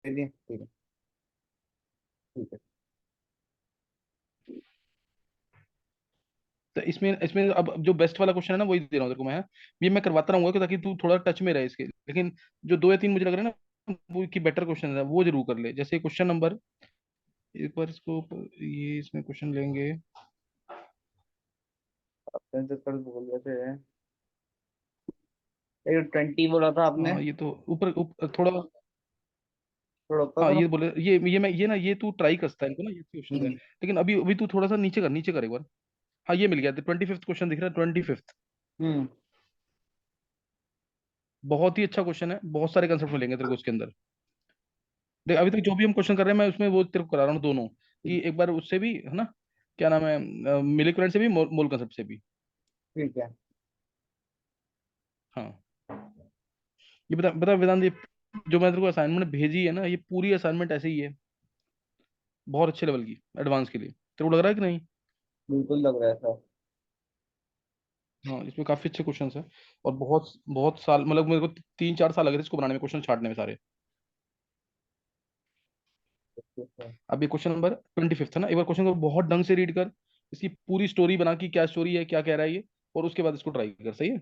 दे दिए, ठीक है। ठीक है। तो इसमें इसमें अब जो बेस्ट वाला क्वेश्चन है ना वही दे रहा हूँ तेरे को मैं। ये मैं करवाता रहूंगा कि ताकि तू थोड़ा टच में रहे इसके, लेकिन जो दो या तीन मुझे लग रहा है ना वो की बेटर क्वेश्चन है वो जरूर कर ले। जैसे क्वेश्चन नंबर, एक बार इसको, ये इसमें क्वेश्चन लेंगे। आपने तो कल बोल रहे थे, ये 20 बोला था आपने। हाँ ये तो ऊपर थोड़ा। थोड़ा ऊपर हाँ करो। ये बोले, ये मैं ये ना ये तू ट्राई कर सकता है इनको ना, ये क्वेश्चन है। हम्म। लेकिन अभी अभी तू थोड़ा सा नीचे कर, नीचे कर एक बार। हाँ ये मिल गया, 25th क्वेश्चन दिख रहा है, 25th। हम्म। बहुत ही अच्छा क्वेश्चन है, बहुत सारे कंसेप्ट मिलेंगे तेरे को उसके अंदर। देख अभी तक जो भी हम क्वेश्चन कर रहे हैं मैं उसमें वो तेरे को करा रहा हूँ दोनों, कि एक बार उससे भी है ना, क्या नाम है, मिली करंट से भी, मोल कंसेप्ट से भी। ठीक है। हाँ ये बता बता वेदांत, ये जो मैं तेरे को असाइनमेंट भेजी है ना, ये पूरी असाइनमेंट ऐसे ही है, बहुत अच्छे लेवल की, एडवांस के लिए। तेरे को लग रहा है कि नहीं? बिल्कुल लग रहा है सर। हाँ इसमें काफी अच्छे क्वेश्चन है। और बहुत बहुत साल, मतलब मेरे को 3-4 साल लगे थे इसको बनाने में, क्वेश्चन छाटने में सारे। ठीक है। अब ये क्वेश्चन नंबर 25th है ना, एक बार क्वेश्चन को बहुत ढंग से रीड कर, इसकी पूरी स्टोरी बना कि क्या स्टोरी है, क्या कह रहा है ये, और उसके बाद इसको ट्राई कर, सही है।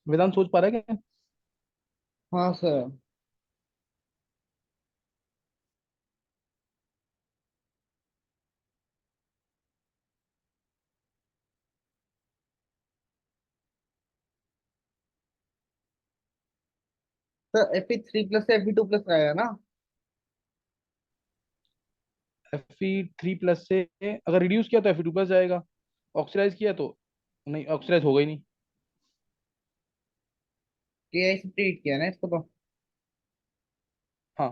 वेदांत सोच पा रहा है क्या? हाँ सर। सर Fe3+ से Fe2+ आएगा ना? Fe3+ से अगर रिड्यूस किया तो Fe2+ जाएगा, ऑक्सीडाइज किया तो नहीं, ऑक्सीडाइज होगा ही नहीं। Ki से ट्रीट किया ना इसको हाँ।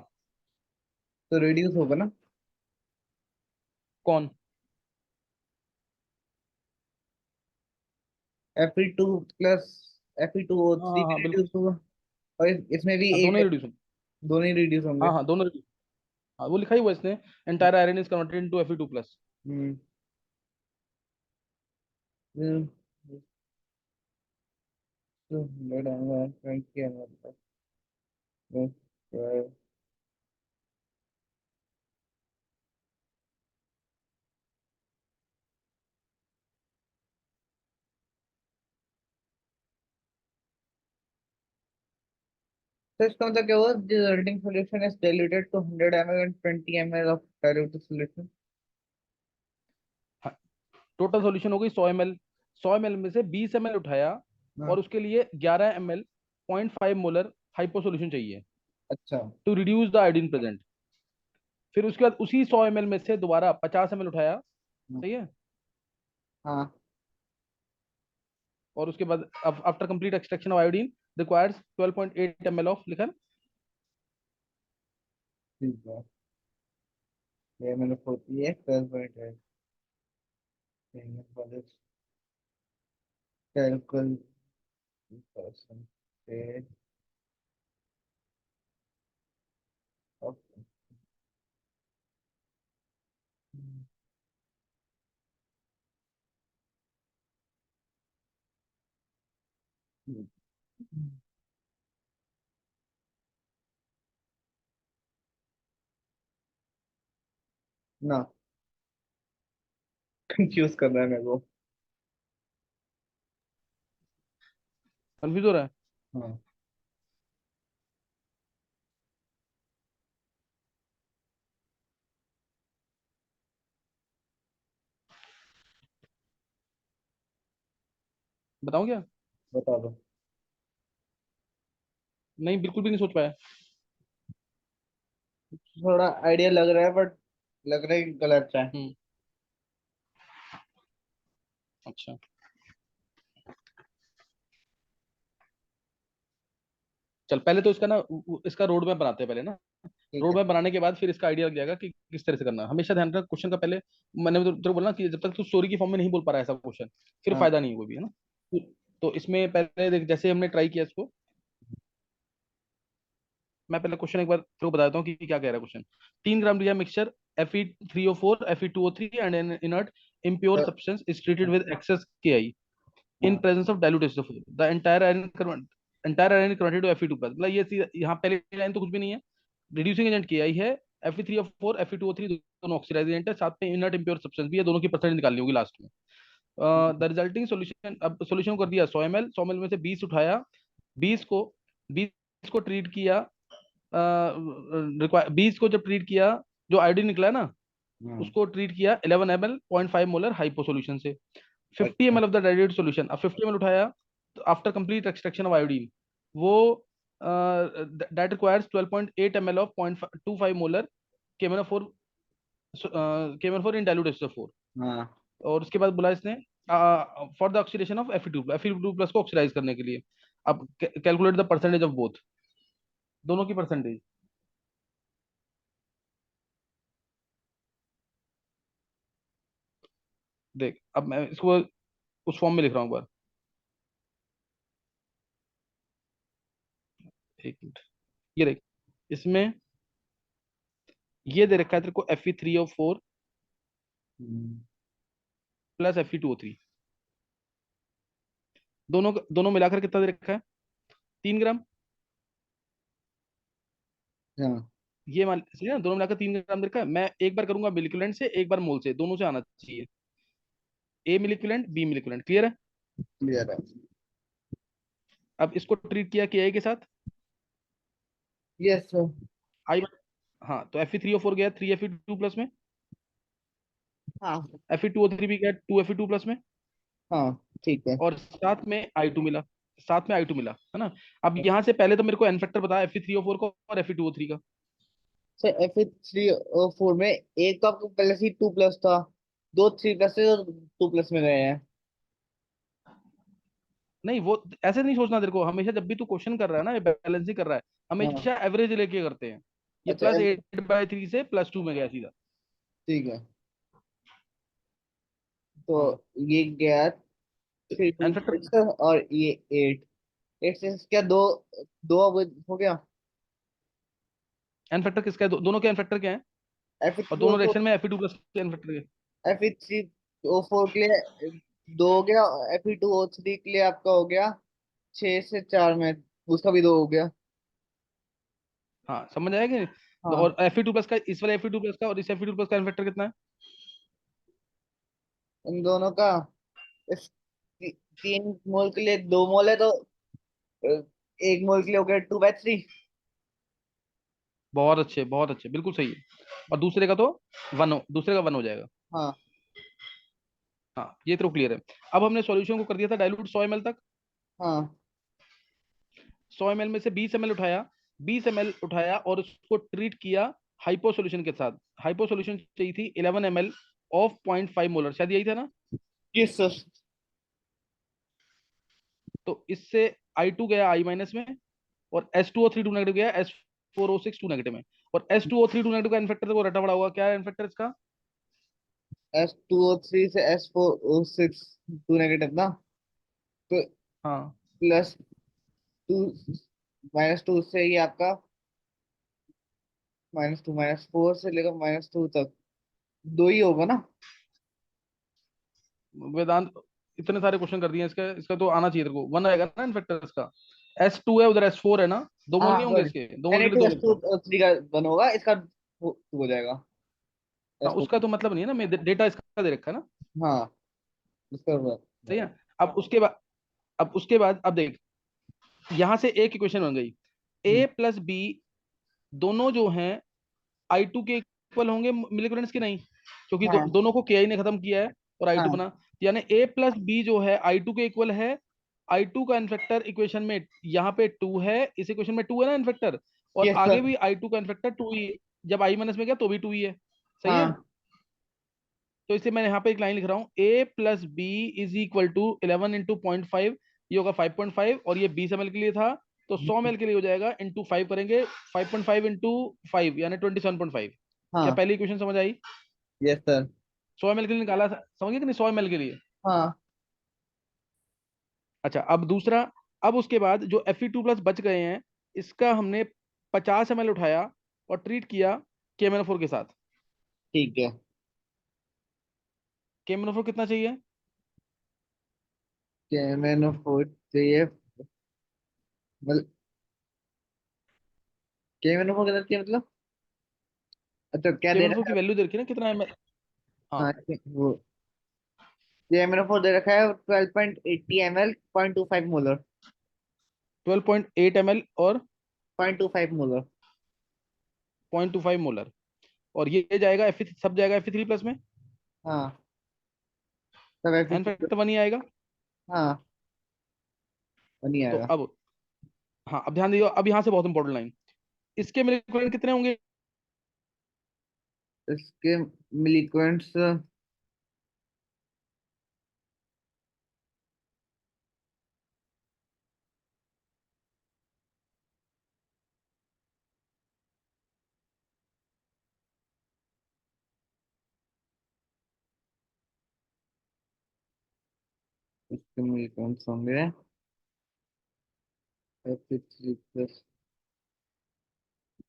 तो रिड्यूस होगा ना? कौन? Fe2+ हाँ Fe2O3 हाँ हाँ भी बिल्कुल। रिड्यूस होगा। और इसमें भी हाँ एक दोनों ही है, रिड्यूस होंगे। दोनों ही रिड्यूस होंगे। हाँ हाँ दोनों reduce। हाँ वो लिखा ही हुआ है इसने, entire iron is converted into Fe2+। हम्म। हम्म। तो 100 ml, 20 ml। तो इसका मतलब क्या हुआ? The resulting solution is diluted to 100 ml and 20 ml of diluted solution। हाँ, टोटल सॉल्यूशन हो गई 100 ml। 100 ml में से 20 ml उठाया, हाँ। और उसके लिए 11 ml 0.5 मोलर हाइपो सॉल्यूशन चाहिए अच्छा। To reduce the iodine present. फिर उसके बाद उसी 100 ml में से दोबारा 50 ml उठाया। हाँ। सही है। हाँ, और उसके बाद after complete extraction of iodine requires 12.8 ml of, लिखा है। ठीक है। ये मैंने होती है 12.8। Calculation of. ना, कंफ्यूज कर रहा है मेरे को। कंफ्यूज हो रहा है? हाँ। बताऊं क्या? बता दो। नहीं बिल्कुल भी नहीं सोच पाया। थोड़ा आइडिया लग रहा है, बट लग रहा है कि गलत है। हम्म। अच्छा। चल पहले तो इसका ना इसका रोड मैप बनाते हैं पहले ना। ठीक रोड है। मैप बनाने के बाद फिर इसका आइडिया लग जाएगा कि किस तरह से करना है। हमेशा ध्यान रखना क्वेश्चन का पहले, मैंने तो तेरे को बोला कि जब तक तू स्टोरी की फॉर्म में नहीं बोल पा रहा है ऐसा क्वेश्चन, फिर हाँ। फायदा नहीं है कोई भी, है ना। तो इसमें पहले देख, जैसे हमने ट्राई किया इसको, मैं पहले क्वेश्चन एक बार तेरे को बता देता हूँ कि क्या कह रहा है क्वेश्चन। 3 ग्राम लिया mixture Fe3O4 Fe2O3 and N inert impure तो substance is treated with excess Ki in हाँ। presence of dilute H2O4, the entire iron converted to Fe2+। मतलब ये यहाँ पहली लाइन तो कुछ भी नहीं है, रिड्यूसिंग एजेंट Ki है, Fe3O4 Fe2O3 दोनों ऑक्सीडाइज एजेंट है, साथ में इनर्ट इम्प्योर सब्सटेंस भी है, दोनों की परसेंटेज निकालनी होगी लास्ट में। द रिजल्टिंग सॉल्यूशन, अब सॉल्यूशन कर दिया 100 ml, 100 ml में से 20 उठाया, 20 को 20 को ट्रीट किया, 20 को जब ट्रीट किया, जो आयोडीन निकला है ना, हाँ। उसको ट्रीट किया 11 ml 0.5 मोलर हाइपो सॉल्यूशन से। 50 अच्छा। ml of the diluted solution, अब 50 ml उठाया, तो after complete extraction of iodine, वो that requires 12.8 ml of 0.25 molar KMnO4, KMnO4 in dilute H2O4। हाँ। और उसके बाद बोला इसने for the oxidation of Fe2+ को ऑक्सीडाइज करने के लिए। अब calculate the percentage of both, दोनों की परसेंटेज। देख अब मैं इसको उस फॉर्म में लिख रहा हूँ एक बार, एक मिनट। ये देख, इसमें ये दे रखा है तेरे को Fe3O4 हम्म। प्लस Fe2O3, दोनों मिलाकर कितना दे रखा है? 3 ग्राम। हाँ। ये मान सही है ना, दोनों मिलाकर 3 ग्राम दे रखा है। मैं एक बार करूंगा मिलिकुलेंट से, एक बार मोल से, दोनों से आना चाहिए। ए मिलिकुलेंट बी मिलिकुलेंट, क्लियर है? क्लियर है। अब इसको ट्रीट किया के के साथ, यस सर। आई, हाँ तो Fe3O4 गया 3Fe2 प्लस में, हाँ Fe2O3 भी गया 2Fe2 प्लस में, हाँ ठीक है। और साथ में I2 मिला, साथ में I2 मिला, है ना। अब यहाँ से पहले तो मेरे को एन फैक्टर बता Fe3O4 को और Fe2O3 का। सर Fe3O4 में एक तो आपको पहले से 2 प्लस था, दो 3 प्लस से 2 प्लस में गए हैं। नहीं वो ऐसे नहीं सोचना तेरे को, हमेशा जब भी तू क्वेश्चन कर रहा है ना, ये बैलेंस ही कर रहा है, हाँ हमेशा एवरेज लेके करते हैं। ये अच्छा +8/3 से +2 में गया सीधा। ठीक है। तो हाँ ये गया three N two factor, six और ये 8, 8 से क्या दो, दो अब हो गया। एन फैक्टर किसका है, दोनों के एन फैक्टर क्या है, एफ और थ्री ओ दोनों फोर रिएक्शन में Fe2 प्लस के एन फैक्टर के। Fe3O4 के लिए दो हो गया, Fe2O3 के लिए आपका हो गया 6 से 4 में, उसका भी दो हो गया। हाँ समझ आया कि नहीं? तो हाँ और Fe2 प्लस का, इस वाले Fe2 प्लस का और इस Fe2 प्लस का एन फैक्टर कितना है? इन दोनों का, इस 3 मोल के लिए 2 मोल है तो 1 मोल के लिए हो गया 2/3। बहुत अच्छे, बिल्कुल सही है। और दूसरे का तो दूसरे का 1 हो जाएगा। हाँ हाँ ये तो क्लियर है। अब हमने सॉल्यूशन को कर दिया था डाइल्यूट 100 ml तक। हाँ 100 ml में से 20 ml उठाया, 20 ml उठाया और उसको ट्रीट किया हाइपो सॉल्यूशन के साथ। हाइपो सॉल्यूशन चाहिए थी 11 ml ऑफ 0.5 मोलर, शायद यही था ना। Yes sir. तो इससे I2 गया I माइनस में, और H2O3 टू नेगेटिव गया H4O6 टू नेगेटिव में। और H2O3 टू नेगेटिव का इन्फेक्टर को रटा पड़ा हुआ, क्या है इन्फेक्टर इसका? S2O3 से S4O6 टू नेगेटिव ना, तो हाँ +2, -2 से ही आपका -2, -4 से लेकर -2 तक दो ही होगा ना। वेदांत, इतने सारे क्वेश्चन कर दिए इसका, इसका तो आना चाहिए तेरे को, 1 आएगा ना इन्फेक्टर इसका। S2 है उधर S4 है ना, 2 मोल हाँ नहीं होंगे सॉरी, इसके, 2 मोल के लिए Na2 दो S2 इलेक्ट्रॉन। 3 का वन होगा, इसका हो जाएगा हाँ S4। उसका तो मतलब नहीं है ना, मैं डेटा इसका दे रखा है ना। हाँ इसका सही है। अब उसके बाद, अब देख, यहां से एक इक्वेशन बन गई, A+B दोनों जो हैं I2 के इक्वल होंगे मिलिकोरेंस के नहीं, क्योंकि हाँ दोनों को KI ने खत्म किया है और I2 हाँ बना। यानी A+B जो है I2 के इक्वल है। I2 का इन्फेक्टर इक्वेशन में यहाँ पे 2 है, इस इक्वेशन में 2 है ना इन्फेक्टर, और यस आगे सर। भी I2 का इन्फेक्टर 2 ही है। जब I माइनस में गया तो भी 2 ही है। सही है। हाँ तो इसलिए मैं यहाँ पे एक लाइन लिख रहा हूँ, A+B इज इक्वल टू 11 × 0.5, ये होगा 5.5, और ये 20 ml के लिए था, तो 100 ml के लिए हो जाएगा इंटू 5 करेंगे, 5.5 इंटू 5 यानी 27.5। क्या हाँ पहली इक्वेशन समझ आई? Yes sir. 100 ml के लिए निकाला समझ गए कि नहीं, 100 ml के लिए। हाँ अच्छा अब दूसरा, अब उसके बाद जो Fe2 प्लस बच गए हैं, इसका हमने 50 ml उठाया और ट्रीट किया KMnO4 के साथ। ठीक है। KMnO4 कितना चाहिए? क्या मैंने फोर चाहिए, मतलब क्या मैंने फोर कितना चाहिए मतलब, अच्छा क्या दे KMnO4 रखा की है। वैल्यू दे रखी है ना, कितना ml। हाँ हाँ वो क्या मैंने फोर दे रखा है 12.80 ml 0.25 मोलर। 12.8 ml और 0.25 मोलर। 0.25 मोलर। और ये जाएगा सब जाएगा Fe3 प्लस में, हाँ सब ऐसे एन फैक्टर 1 ही आएगा। हाँ बनी तो आएगा। अब, हाँ अब ध्यान दियो, अब यहाँ से बहुत इंपॉर्टेंट लाइन, इसके मिलिक्वेंट कितने होंगे? इसके मिलीक्वेंट्स, इसके मिलीक्वेंट्स होंगे 53 प्लस